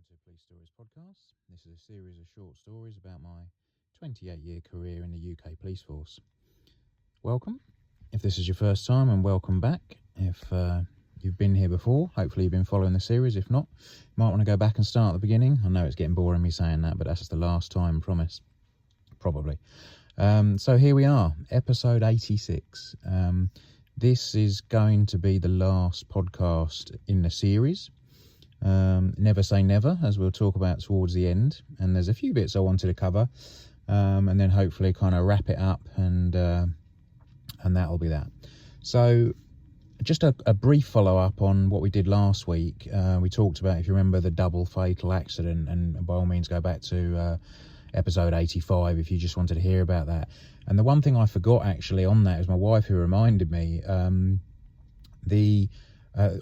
to Police Stories Podcast. This is a series of short stories about my 28-year career in the UK Police Force. Welcome, if this is your first time, and welcome back. If you've been here before, hopefully you've been following the series. If not, you might want to go back and start at the beginning. I know it's getting boring me saying that, but that's the last time, promise. Probably. So here we are, episode 86. This is going to be the last podcast in the series. Never say never, as we'll talk about towards the end, and there's a few bits I wanted to cover, and then hopefully kind of wrap it up, and that'll be that. So just a brief follow-up on what we did last week. We talked about, if you remember, the double fatal accident, and by all means go back to episode 85 if you just wanted to hear about that. And the one thing I forgot actually on that is my wife who reminded me.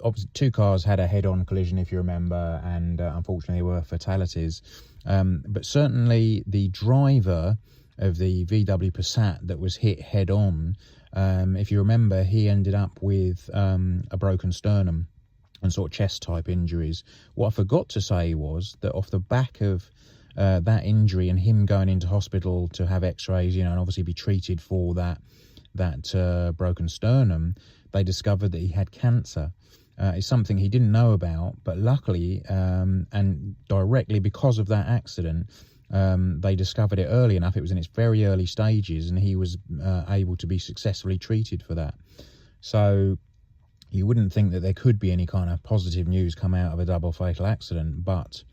Obviously, two cars had a head-on collision, if you remember, and unfortunately there were fatalities. But certainly the driver of the VW Passat that was hit head-on, if you remember, he ended up with a broken sternum and sort of chest-type injuries. What I forgot to say was that off the back of that injury and him going into hospital to have x-rays, and obviously be treated for that broken sternum, they discovered that he had cancer. It's something he didn't know about, but luckily and directly because of that accident, they discovered it early enough. It was in its very early stages, and he was able to be successfully treated for that. So you wouldn't think that there could be any kind of positive news come out of a double fatal accident, but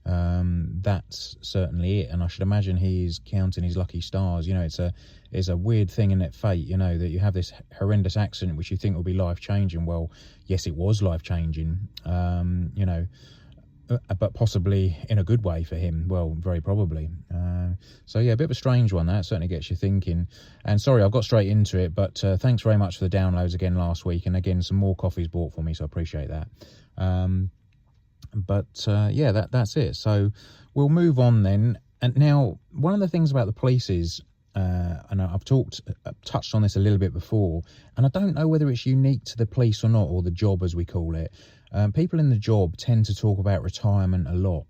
that's certainly it. And I should imagine he's counting his lucky stars. It's a weird thing, isn't it, fate, that you have this horrendous accident which you think will be life-changing. Well, yes, it was life-changing, but possibly in a good way for him. Well, very probably. So yeah, a bit of a strange one. That certainly gets you thinking. And sorry, I've got straight into it, but thanks very much for the downloads again last week, and again some more coffees bought for me, so I appreciate that. That's it. So we'll move on then. And now, one of the things about the police is, and I've touched on this a little bit before, and I don't know whether it's unique to the police or not, or the job as we call it. People in the job tend to talk about retirement a lot.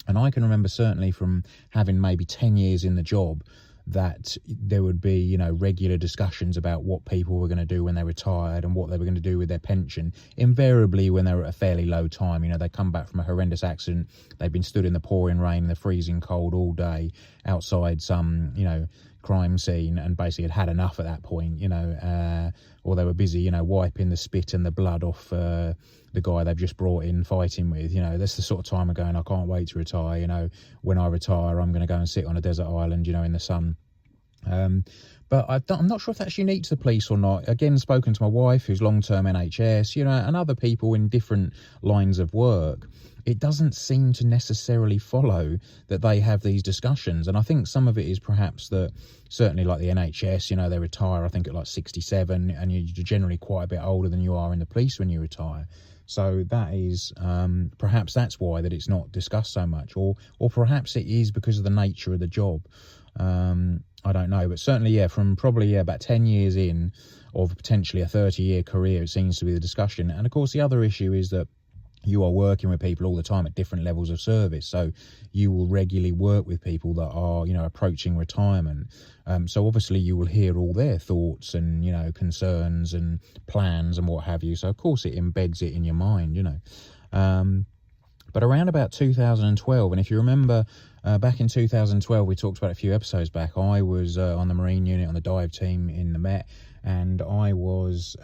And I can remember certainly from having maybe 10 years in the job that there would be, regular discussions about what people were going to do when they retired and what they were going to do with their pension. Invariably, when they were at a fairly low time, they come back from a horrendous accident. They've been stood in the pouring rain and the freezing cold all day outside some, crime scene, and basically had enough at that point, or they were busy, wiping the spit and the blood off the guy they've just brought in fighting with. That's the sort of time of going, I can't wait to retire. When I retire, I'm going to go and sit on a desert island, in the sun. But I'm not sure if that's unique to the police or not. Again, spoken to my wife, who's long-term NHS, and other people in different lines of work. It doesn't seem to necessarily follow that they have these discussions. And I think some of it is perhaps that certainly like the NHS, they retire, I think, at like 67, and you're generally quite a bit older than you are in the police when you retire. So that is, perhaps that's why that it's not discussed so much, or perhaps it is because of the nature of the job. I don't know, but certainly, from probably about 10 years in of potentially a 30-year career, it seems to be the discussion. And of course, the other issue is that you are working with people all the time at different levels of service. So you will regularly work with people that are, approaching retirement. So obviously you will hear all their thoughts and, concerns and plans and what have you. So of course it embeds it in your mind, But around about 2012, and if you remember, back in 2012, we talked about a few episodes back, I was on the Marine unit on the dive team in the Met, and I was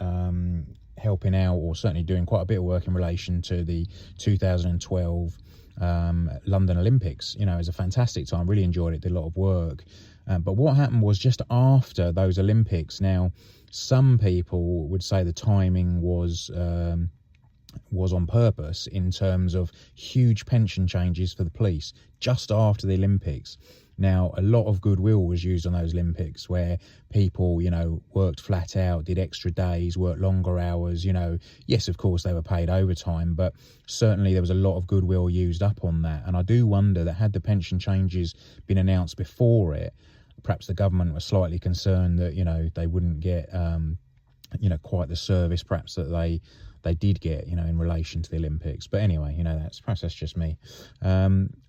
helping out, or certainly doing quite a bit of work in relation to the 2012 London Olympics. It was a fantastic time, really enjoyed it, did a lot of work. But what happened was just after those Olympics, now some people would say the timing was on purpose in terms of huge pension changes for the police just after the Olympics. Now, a lot of goodwill was used on those Olympics where people, worked flat out, did extra days, worked longer hours, Yes, of course, they were paid overtime, but certainly there was a lot of goodwill used up on that. And I do wonder that had the pension changes been announced before it, perhaps the government was slightly concerned that, they wouldn't get, quite the service perhaps that they did get, in relation to the Olympics. But anyway, perhaps that's just me.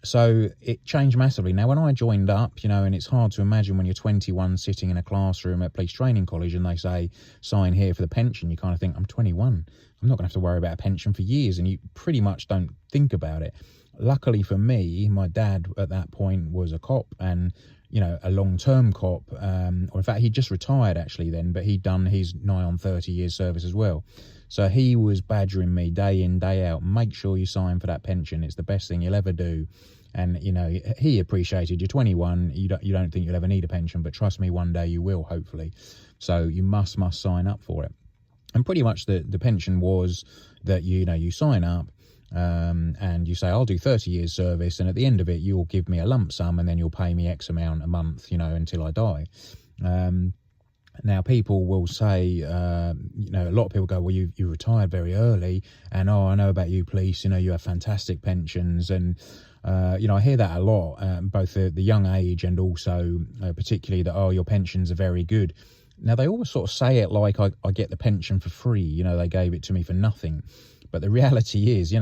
So it changed massively. Now, when I joined up, and it's hard to imagine when you're 21 sitting in a classroom at Police Training College and they say, sign here for the pension, you kind of think, I'm 21. I'm not going to have to worry about a pension for years. And you pretty much don't think about it. Luckily for me, my dad at that point was a cop, and a long-term cop, or in fact, he'd just retired actually then, but he'd done his nigh on 30 years service as well. So he was badgering me day in, day out, make sure you sign for that pension. It's the best thing you'll ever do. And, he appreciated you're 21, you don't think you'll ever need a pension, but trust me, one day you will, hopefully. So you must sign up for it. And pretty much the pension was that, you sign up, and you say, I'll do 30 years service, and at the end of it you'll give me a lump sum, and then you'll pay me X amount a month, until I die. Now people will say, a lot of people go, well, you retired very early, and I know about you police, you have fantastic pensions. And I hear that a lot, both the young age and also particularly that, your pensions are very good. Now they always sort of say it like I get the pension for free, they gave it to me for nothing. But the reality is,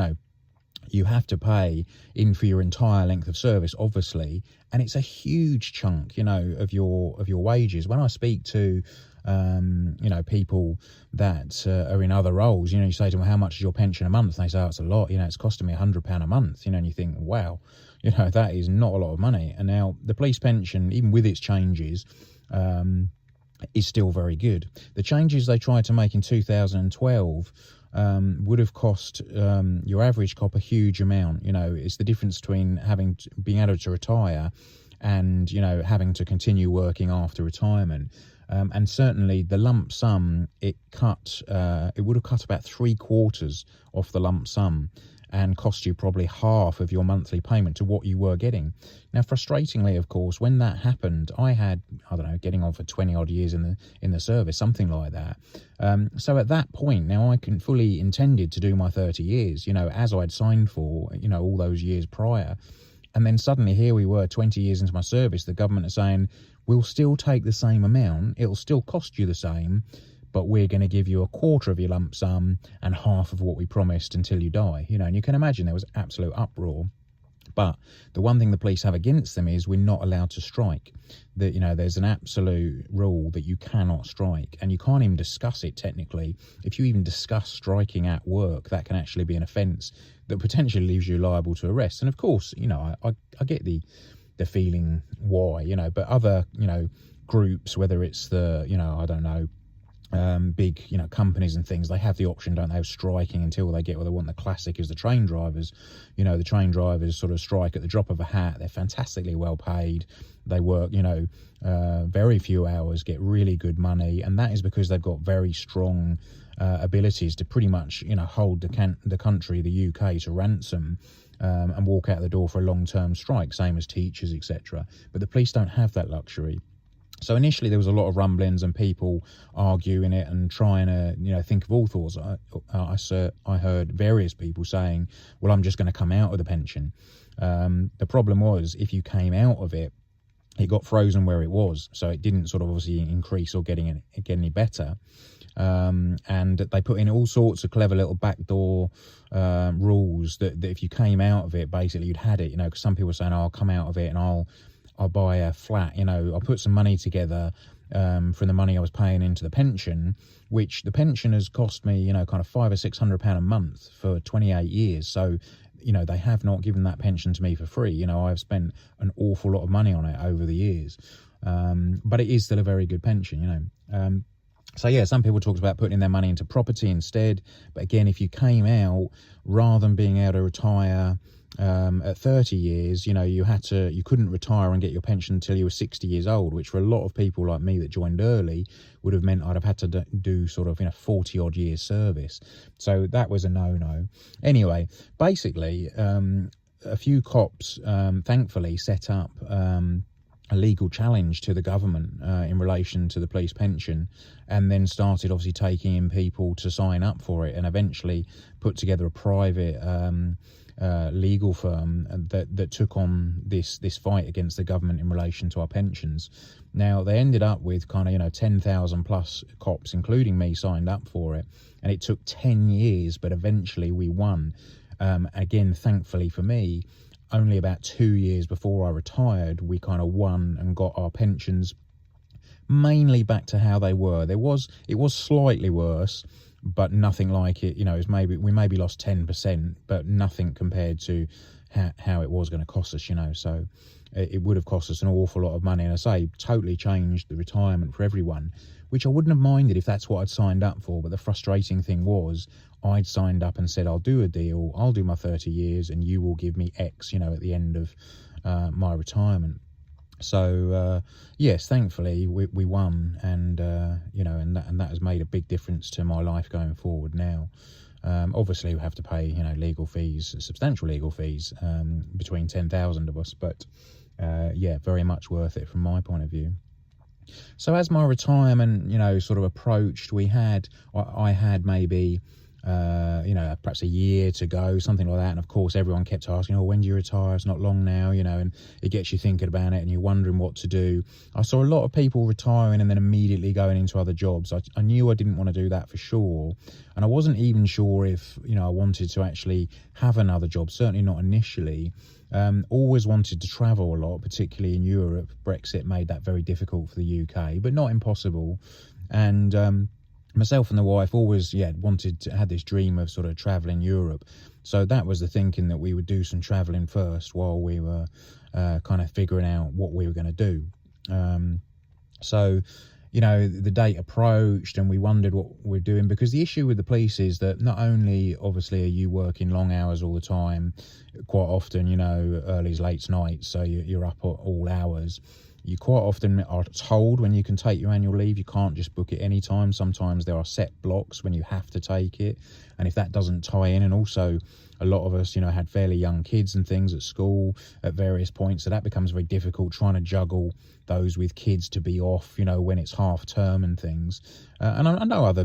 you have to pay in for your entire length of service, obviously, and it's a huge chunk, of your wages. When I speak to, people that are in other roles, you say to them, how much is your pension a month? And they say, it's a lot, it's costing me £100 a month, and you think, wow, that is not a lot of money. And now the police pension, even with its changes, is still very good. The changes they tried to make in 2012 would have cost your average cop a huge amount. It's the difference between being able to retire and having to continue working after retirement. And certainly the lump sum, it would have cut about 3/4 off the lump sum and cost you probably half of your monthly payment to what you were getting. Now, frustratingly, of course, when that happened, I had, getting on for 20 odd years in the service, something like that. So at that point, now I can fully intended to do my 30 years, as I'd signed for, all those years prior. And then suddenly here we were 20 years into my service, the government are saying, we'll still take the same amount, it'll still cost you the same, but we're going to give you 1/4 of your lump sum and half of what we promised until you die. And you can imagine there was absolute uproar. But the one thing the police have against them is we're not allowed to strike. That there's an absolute rule that you cannot strike, and you can't even discuss it technically. If you even discuss striking at work, that can actually be an offence that potentially leaves you liable to arrest. And of course, I get the feeling why, but other, groups, whether it's the, I don't know, big companies and things, they have the option, don't they, of striking until they get what they want. The classic is the train drivers. The train drivers sort of strike at the drop of a hat. They're fantastically well paid, they work very few hours, get really good money, and that is because they've got very strong abilities to pretty much hold the country, the UK, to ransom, and walk out the door for a long-term strike, same as teachers, etc. But the police don't have that luxury. So initially there was a lot of rumblings and people arguing it and trying to, think of all thoughts. I heard various people saying, well, I'm just going to come out of the pension. The problem was, if you came out of it, it got frozen where it was. So it didn't sort of obviously increase or get any better. And they put in all sorts of clever little backdoor rules that if you came out of it, basically you'd had it, because some people were saying, I'll come out of it and I'll buy a flat, I'll put some money together from the money I was paying into the pension, which the pension has cost me, kind of £500 or £600 a month for 28 years. So, they have not given that pension to me for free. I've spent an awful lot of money on it over the years. But it is still a very good pension, So yeah, some people talked about putting their money into property instead. But again, if you came out, rather than being able to retire at 30 years, you couldn't retire and get your pension until you were 60 years old, which for a lot of people like me that joined early would have meant I'd have had to do sort of 40 odd years service. So that was a no-no. Anyway, basically, a few cops thankfully set up a legal challenge to the government in relation to the police pension, and then started obviously taking in people to sign up for it, and eventually put together a private legal firm that took on this fight against the government in relation to our pensions. Now, they ended up with kind of 10,000 plus cops, including me, signed up for it, and it took 10 years, but eventually we won. Again, thankfully for me, only about 2 years before I retired, we kind of won and got our pensions mainly back to how they were. It was slightly worse, but nothing like it. We maybe lost 10%, but nothing compared to how it was going to cost us. So it would have cost us an awful lot of money, and I say totally changed the retirement for everyone, which I wouldn't have minded if that's what I'd signed up for. But the frustrating thing was, I'd signed up and said, I'll do a deal, I'll do my 30 years and you will give me X, at the end of my retirement. So yes, thankfully we won, and and that has made a big difference to my life going forward now. Obviously we have to pay legal fees, substantial legal fees, between 10,000 of us, but yeah, very much worth it from my point of view. So as my retirement sort of approached, I had maybe perhaps a year to go, something like that. And of course, everyone kept asking, oh, when do you retire? It's not long now, and it gets you thinking about it and you're wondering what to do. I saw a lot of people retiring and then immediately going into other jobs. I knew I didn't want to do that for sure. And I wasn't even sure if, I wanted to actually have another job, certainly not initially. Always wanted to travel a lot, particularly in Europe. Brexit made that very difficult for the UK, but not impossible. And, myself and the wife always had this dream of sort of traveling Europe, so that was the thinking, that we would do some traveling first while we were kind of figuring out what we were going to do. So the date approached and we wondered what we're doing, because the issue with the police is that not only obviously are you working long hours all the time, quite often early late nights, so you're up at all hours. You quite often are told when you can take your annual leave. You can't just book it any time. Sometimes there are set blocks when you have to take it. And if that doesn't tie in, and also a lot of us, had fairly young kids and things at school at various points. So that becomes very difficult trying to juggle those with kids to be off, when it's half term and things. And I know other,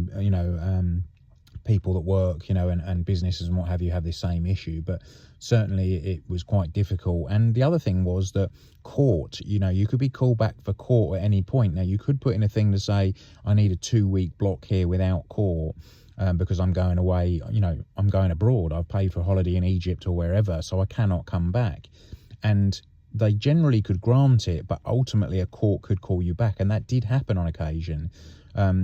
people that work, and businesses and what have you have this same issue, but certainly it was quite difficult. And the other thing was that court, you could be called back for court at any point. Now, you could put in a thing to say, I need a 2-week block here without court, because I'm going away, I'm going abroad. I've paid for a holiday in Egypt or wherever, so I cannot come back. And they generally could grant it, but ultimately a court could call you back. And that did happen on occasion.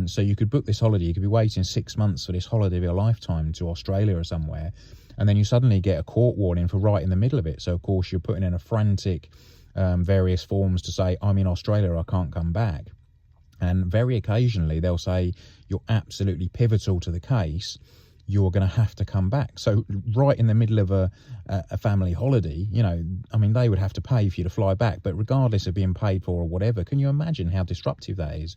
So you could book this holiday, you could be waiting 6 months for this holiday of your lifetime to Australia or somewhere, and then you suddenly get a court warning for right in the middle of it. So of course you're putting in a frantic various forms to say, I'm in Australia, I can't come back. And very occasionally they'll say, you're absolutely pivotal to the case, you're going to have to come back. So right in the middle of a family holiday, they would have to pay for you to fly back, but regardless of being paid for or whatever, can you imagine how disruptive that is?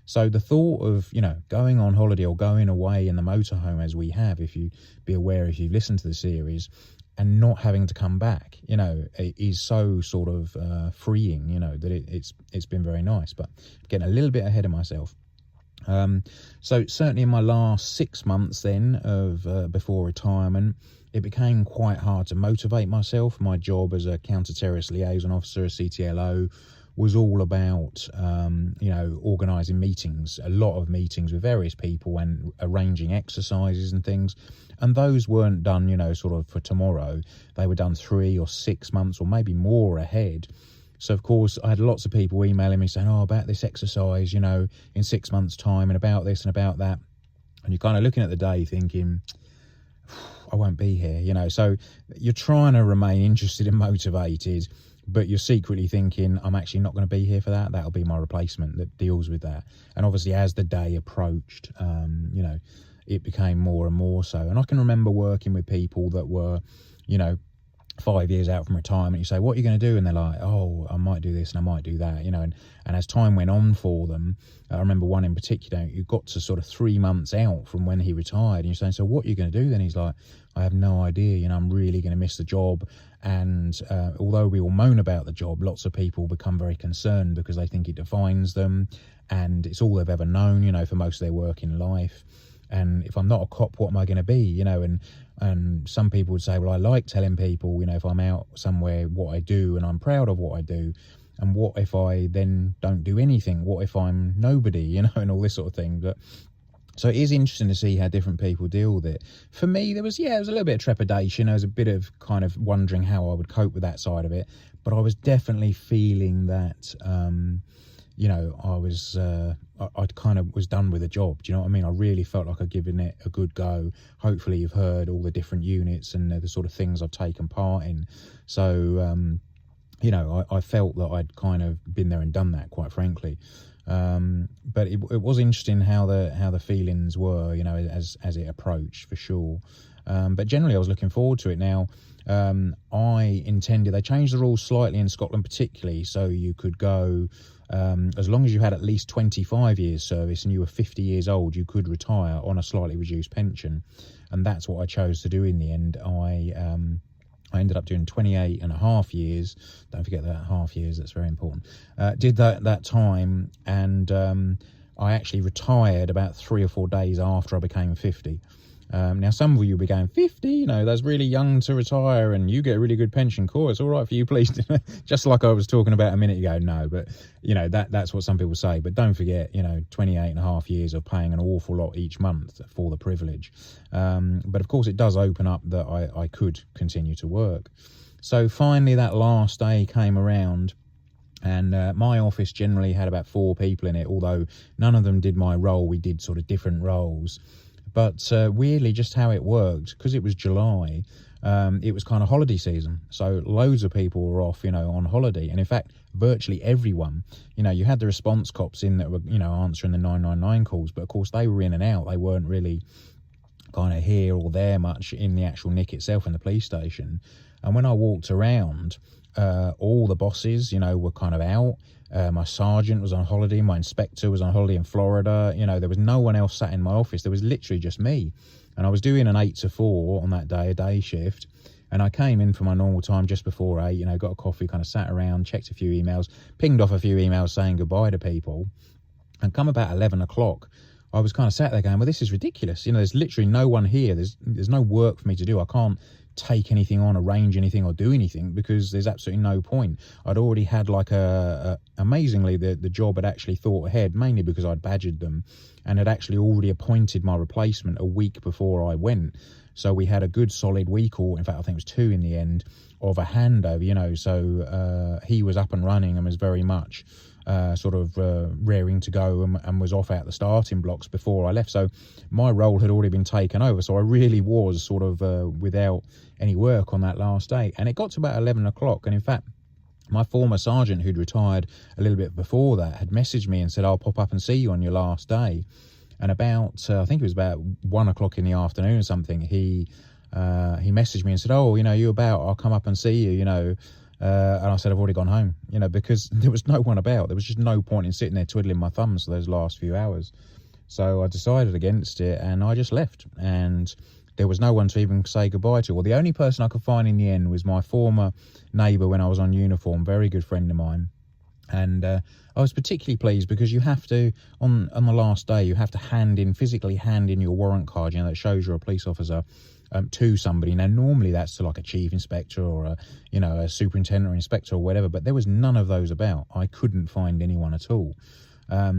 So the thought of, going on holiday or going away in the motorhome, as we have, if you be aware, if you've listened to the series, and not having to come back, it is so sort of freeing, that it's been very nice. But getting a little bit ahead of myself. So certainly in my last 6 months then of before retirement, it became quite hard to motivate myself. My job as a counter-terrorist liaison officer, a CTLO, was all about, organising meetings, a lot of meetings with various people and arranging exercises and things. And those weren't done, sort of for tomorrow. They were done 3 or 6 months or maybe more ahead. So, of course, I had lots of people emailing me saying, oh, about this exercise, in 6 months' time, and about this and about that. And you're kind of looking at the day thinking, I won't be here, So you're trying to remain interested and motivated, but you're secretly thinking, I'm actually not going to be here for that. That'll be my replacement that deals with that. And obviously, as the day approached, it became more and more so. And I can remember working with people that were, 5 years out from retirement, you say, what are you going to do? And they're like, oh, I might do this and I might do that, you know. And as time went on for them, I remember one in particular, you got to sort of 3 months out from when he retired, and you're saying, so what are you going to do then? He's like, I have no idea, you know, I'm really going to miss the job. And although we all moan about the job, lots of people become very concerned because they think it defines them, and it's all they've ever known, you know, for most of their working life. And if I'm not a cop, what am I going to be, you know? And some people would say, well, I like telling people, you know, if I'm out somewhere, what I do, and I'm proud of what I do. And what if I then don't do anything? What if I'm nobody, you know, and all this sort of thing. But so it is interesting to see how different people deal with it. For me, there was a little bit of trepidation. I was a bit of kind of wondering how I would cope with that side of it. But I was definitely feeling that, you know, I kind of was done with the job. Do you know what I mean? I really felt like I'd given it a good go. Hopefully you've heard all the different units and the sort of things I've taken part in. So, you know, I felt that I'd kind of been there and done that, quite frankly. But it was interesting how the feelings were, you know, as it approached, for sure. But generally I was looking forward to it. Now, they changed the rules slightly in Scotland particularly, so you could go, as long as you had at least 25 years service and you were 50 years old, you could retire on a slightly reduced pension. And that's what I chose to do in the end. I ended up doing 28 and a half years. Don't forget that half years, that's very important. Did that time, and I actually retired about 3 or 4 days after I became 50. Now, some of you will be going, 50, you know, that's really young to retire and you get a really good pension. Cool, it's all right for you, please. Just like I was talking about a minute ago. No, but, you know, that's what some people say. But don't forget, you know, 28 and a half years of paying an awful lot each month for the privilege. But, of course, it does open up that I could continue to work. So, finally, that last day came around. And my office generally had about 4 people in it, although none of them did my role. We did sort of different roles. But weirdly, just how it worked, because it was July, it was kind of holiday season. So loads of people were off, you know, on holiday. And in fact, virtually everyone, you know, you had the response cops in that were, you know, answering the 999 calls. But of course, they were in and out. They weren't really kind of here or there much in the actual nick itself in the police station. And when I walked around, all the bosses, you know, were kind of out. My sergeant was on holiday. My inspector was on holiday in Florida. You know, there was no one else sat in my office. There was literally just me. And I was doing an 8 to 4 on that day, a day shift. And I came in for my normal time just before 8, you know, got a coffee, kind of sat around, checked a few emails, pinged off a few emails saying goodbye to people. And come about 11 o'clock, I was kind of sat there going, well, this is ridiculous. You know, there's literally no one here. There's no work for me to do. I can't take anything on, arrange anything or do anything because there's absolutely no point. I'd already had like amazingly, the job had actually thought ahead, mainly because I'd badgered them and had actually already appointed my replacement a week before I went. So we had a good solid week, or in fact, I think it was 2 in the end, of a handover, you know. So he was up and running and was very much raring to go and was off out the starting blocks before I left. So my role had already been taken over. So I really was sort of without any work on that last day. And it got to about 11 o'clock. And in fact, my former sergeant, who'd retired a little bit before that, had messaged me and said, I'll pop up and see you on your last day. And about, I think it was about 1 o'clock in the afternoon or something, he messaged me and said, oh, you know, you about, I'll come up and see you, you know. And I said, I've already gone home, you know, because there was no one about. There was just no point in sitting there twiddling my thumbs for those last few hours. So I decided against it and I just left. And there was no one to even say goodbye to. Well, the only person I could find in the end was my former neighbour when I was on uniform, very good friend of mine. And I was particularly pleased because you have to, on the last day, you have to physically hand in your warrant card, you know, that shows you're a police officer, to somebody. Now, normally that's to like a chief inspector or a superintendent or inspector or whatever, but there was none of those about. I couldn't find anyone at all.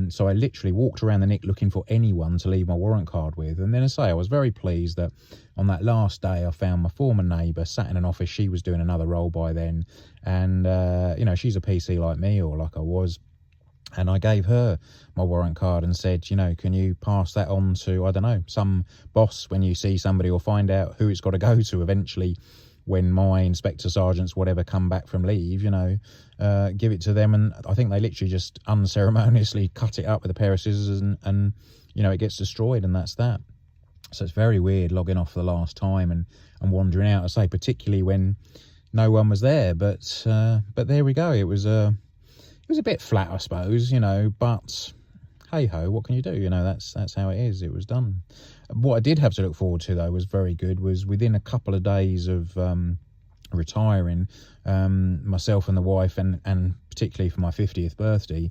So I literally walked around the nick looking for anyone to leave my warrant card with. And then I was very pleased that on that last day, I found my former neighbour sat in an office. She was doing another role by then. And, she's a PC like me, or like I was. And I gave her my warrant card and said, you know, can you pass that on to, I don't know, some boss when you see somebody, or find out who it's got to go to eventually when my inspector sergeants, whatever, come back from leave, you know, give it to them. And I think they literally just unceremoniously cut it up with a pair of scissors and you know, it gets destroyed, and that's that. So it's very weird logging off for the last time and wandering out. I say, particularly when, no one was there. But there we go. It was a bit flat, I suppose, but hey ho, what can you do? That's how it is. It was done. What I did have to look forward to, though, was very good, was within a couple of days of retiring, myself and the wife, and particularly for my 50th birthday,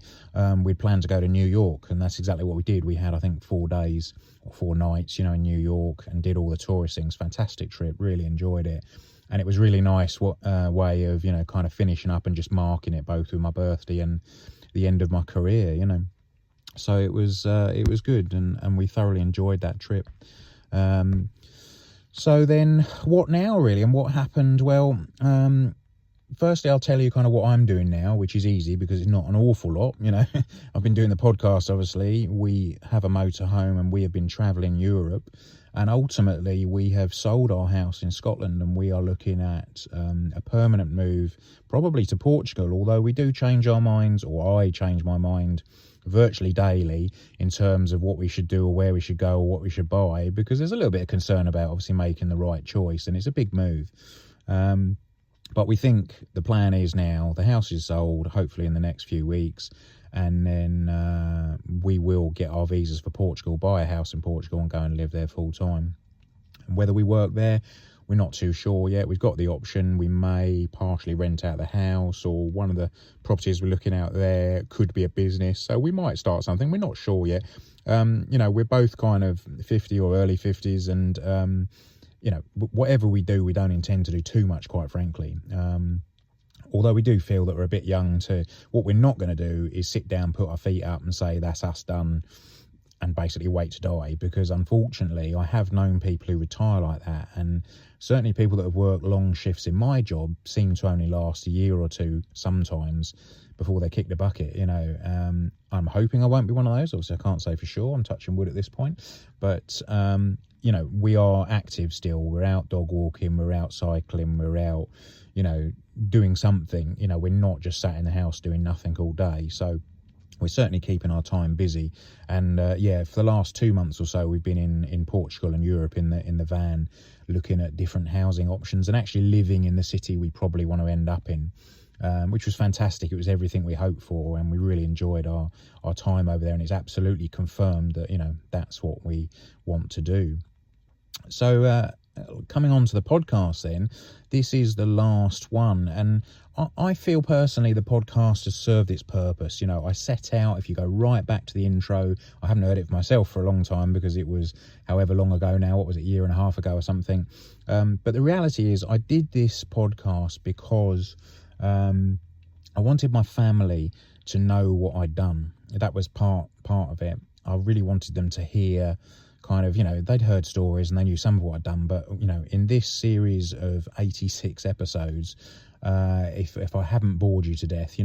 we'd planned to go to New York, and that's exactly what we did. We had, I think, 4 days or 4 nights, in New York, and did all the tourist things. Fantastic trip, really enjoyed it. And it was really nice way of, kind of finishing up and just marking it both with my birthday and the end of my career, So it was good, and we thoroughly enjoyed that trip. So then what now, really, and what happened? Well, firstly, I'll tell you kind of what I'm doing now, which is easy because it's not an awful lot, I've been doing the podcast, obviously. We have a motorhome and we have been travelling Europe. And ultimately, we have sold our house in Scotland, and we are looking at a permanent move, probably to Portugal, although we do change our minds, or I change my mind virtually daily in terms of what we should do or where we should go or what we should buy, because there's a little bit of concern about obviously making the right choice, and it's a big move. But we think the plan is now, the house is sold, hopefully in the next few weeks, and then we will get our visas for Portugal, buy a house in Portugal and go and live there full time. And whether we work there, we're not too sure yet. We've got the option. We may partially rent out the house, or one of the properties we're looking out there could be a business. So we might start something. We're not sure yet. We're both kind of 50 or early 50s, and, whatever we do, we don't intend to do too much, quite frankly. Although we do feel that we're a bit young to, what we're not going to do is sit down, put our feet up and say, that's us done, and basically wait to die, because unfortunately I have known people who retire like that, and certainly people that have worked long shifts in my job seem to only last a year or two sometimes before they kick the bucket. I'm hoping I won't be one of those. Obviously I can't say for sure, I'm touching wood at this point, but we are active still. We're out dog walking, we're out cycling, we're out doing something. We're not just sat in the house doing nothing all day. So we're certainly keeping our time busy. And for the last 2 months or so, we've been in Portugal and Europe in the van, looking at different housing options and actually living in the city we probably want to end up in, which was fantastic. It was everything we hoped for, and we really enjoyed our time over there. And it's absolutely confirmed that, that's what we want to do. So coming on to the podcast then, this is the last one, and I feel personally the podcast has served its purpose. I set out, if you go right back to the intro, I haven't heard it for myself for a long time because it was however long ago now, what was it, 1.5 years ago or something. But the reality is I did this podcast because I wanted my family to know what I'd done. That was part of it. I really wanted them to hear kind of, they'd heard stories and they knew some of what I'd done, but, in this series of 86 episodes, if I haven't bored you to death,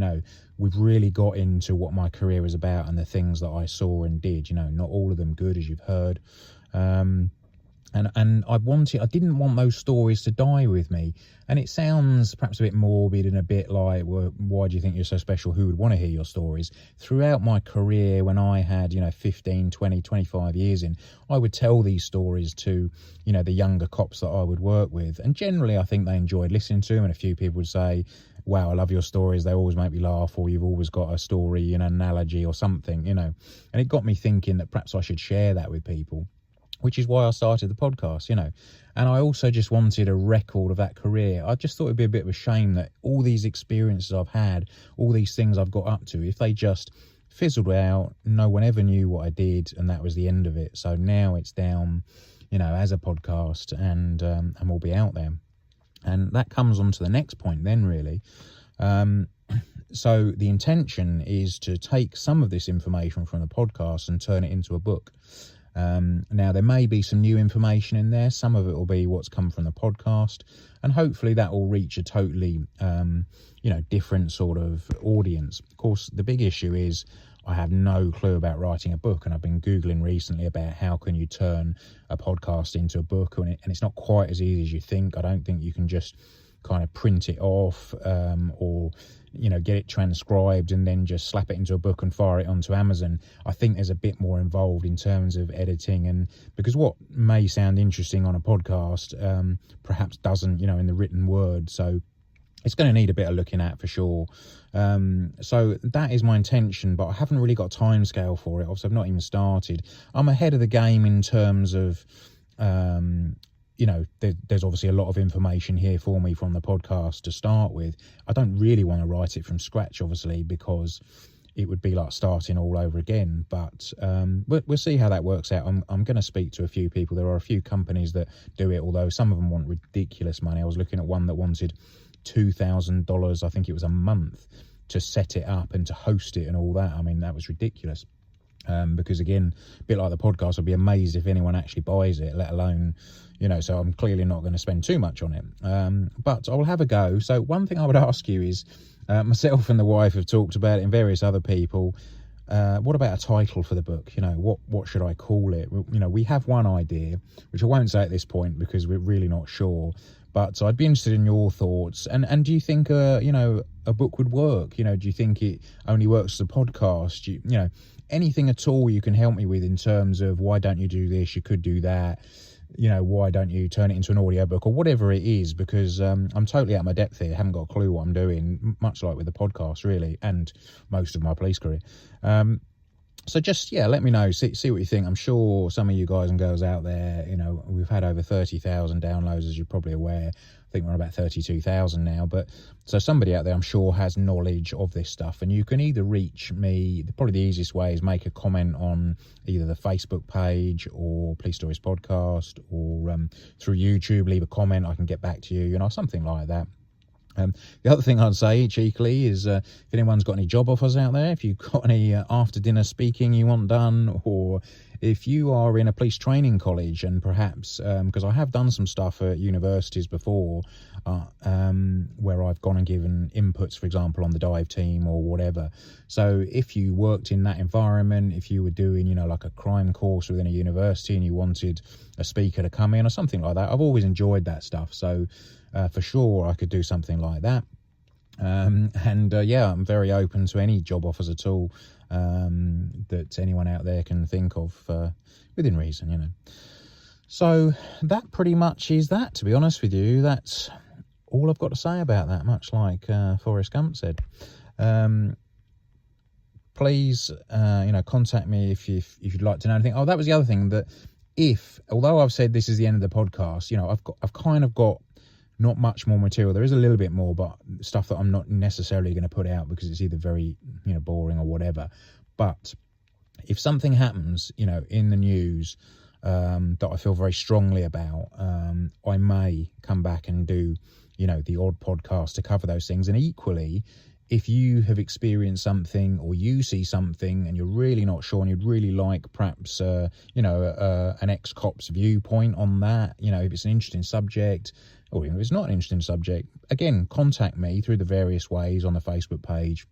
we've really got into what my career is about and the things that I saw and did, not all of them good, as you've heard. And I didn't want those stories to die with me. And it sounds perhaps a bit morbid and a bit like, well, why do you think you're so special? Who would want to hear your stories? Throughout my career, when I had, 15, 20, 25 years in, I would tell these stories to, the younger cops that I would work with. And generally, I think they enjoyed listening to them. And a few people would say, wow, I love your stories. They always make me laugh, or you've always got a story, an analogy or something, And it got me thinking that perhaps I should share that with people, which is why I started the podcast, And I also just wanted a record of that career. I just thought it'd be a bit of a shame that all these experiences I've had, all these things I've got up to, if they just fizzled out, no one ever knew what I did, and that was the end of it. So now it's down, as a podcast, and we'll be out there. And that comes on to the next point then, really. So the intention is to take some of this information from the podcast and turn it into a book. Now, there may be some new information in there. Some of it will be what's come from the podcast, and hopefully that will reach a totally, different sort of audience. Of course, the big issue is I have no clue about writing a book, and I've been Googling recently about how can you turn a podcast into a book, and it's not quite as easy as you think. I don't think you can just kind of print it off or get it transcribed and then just slap it into a book and fire it onto Amazon. I think there's a bit more involved in terms of editing, and because what may sound interesting on a podcast perhaps doesn't in the written word. So it's going to need a bit of looking at for sure. So that is my intention, but I haven't really got a time scale for it. Obviously, I've not even started. I'm ahead of the game in terms of, there's obviously a lot of information here for me from the podcast to start with. I don't really want to write it from scratch, obviously, because it would be like starting all over again. But we'll see how that works out. I'm going to speak to a few people. There are a few companies that do it, although some of them want ridiculous money. I was looking at one that wanted $2,000, I think it was a month, to set it up and to host it and all that. I mean, that was ridiculous. Because again, a bit like the podcast, I'd be amazed if anyone actually buys it, let alone, so I'm clearly not going to spend too much on it. But I will have a go. So one thing I would ask you is, myself and the wife have talked about it, and various other people. What about a title for the book? What should I call it? We have one idea, which I won't say at this point because we're really not sure. But I'd be interested in your thoughts. And do you think, a book would work? Do you think it only works as a podcast? Anything at all you can help me with in terms of why don't you do this? You could do that. Why don't you turn it into an audiobook or whatever it is? Because I'm totally out of my depth here. I haven't got a clue what I'm doing, much like with the podcast, really, and most of my police career. So just, let me know, see what you think. I'm sure some of you guys and girls out there, we've had over 30,000 downloads, as you're probably aware. I think we're about 32,000 now. But so somebody out there, I'm sure, has knowledge of this stuff. And you can either reach me, probably the easiest way is make a comment on either the Facebook page or Police Stories Podcast, or through YouTube, leave a comment. I can get back to you, something like that. The other thing I'd say cheekily is if anyone's got any job offers out there, if you've got any after dinner speaking you want done, or if you are in a police training college and perhaps, because I have done some stuff at universities before where I've gone and given inputs, for example, on the dive team or whatever. So if you worked in that environment, if you were doing, like a crime course within a university and you wanted a speaker to come in or something like that, I've always enjoyed that stuff. So for sure, I could do something like that. I'm very open to any job offers at all that anyone out there can think of within reason, So that pretty much is that, to be honest with you. That's all I've got to say about that, much like Forrest Gump said. Please, contact me if you'd like to know anything. Oh, that was the other thing, that although I've said this is the end of the podcast, I've kind of got not much more material. There is a little bit more, but stuff that I'm not necessarily going to put out because it's either very, boring or whatever. But if something happens, in the news that I feel very strongly about, I may come back and do, the odd podcast to cover those things. And equally, if you have experienced something or you see something and you're really not sure and you'd really like perhaps, an ex-cop's viewpoint on that, if it's an interesting subject, or if it's not an interesting subject, again, contact me through the various ways on the Facebook page,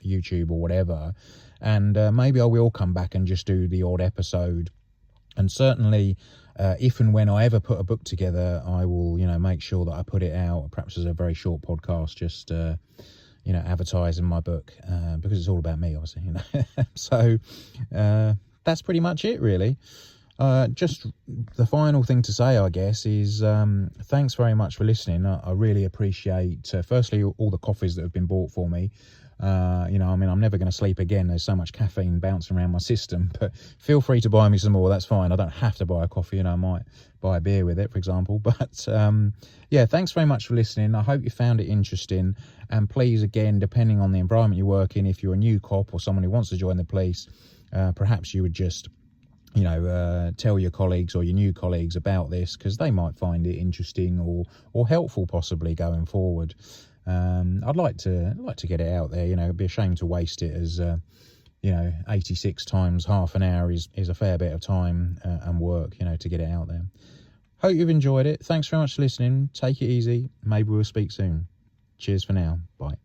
YouTube or whatever. And maybe I will come back and just do the odd episode. And certainly, if and when I ever put a book together, I will, make sure that I put it out, perhaps as a very short podcast, just, advertising my book, because it's all about me, obviously, So that's pretty much it, really. Just the final thing to say, I guess, is thanks very much for listening. I really appreciate, firstly, all the coffees that have been bought for me. I'm never going to sleep again. There's so much caffeine bouncing around my system, but feel free to buy me some more. That's fine. I don't have to buy a coffee. I might buy a beer with it, for example. But thanks very much for listening. I hope you found it interesting. And please, again, depending on the environment you work in, if you're a new cop or someone who wants to join the police, perhaps you would just tell your colleagues or your new colleagues about this, because they might find it interesting or helpful possibly going forward. I'd like to get it out there. It'd be a shame to waste it, as 86 times half an hour is a fair bit of time and work, to get it out there. Hope you've enjoyed it. Thanks very much for listening. Take it easy. Maybe we'll speak soon. Cheers for now. Bye.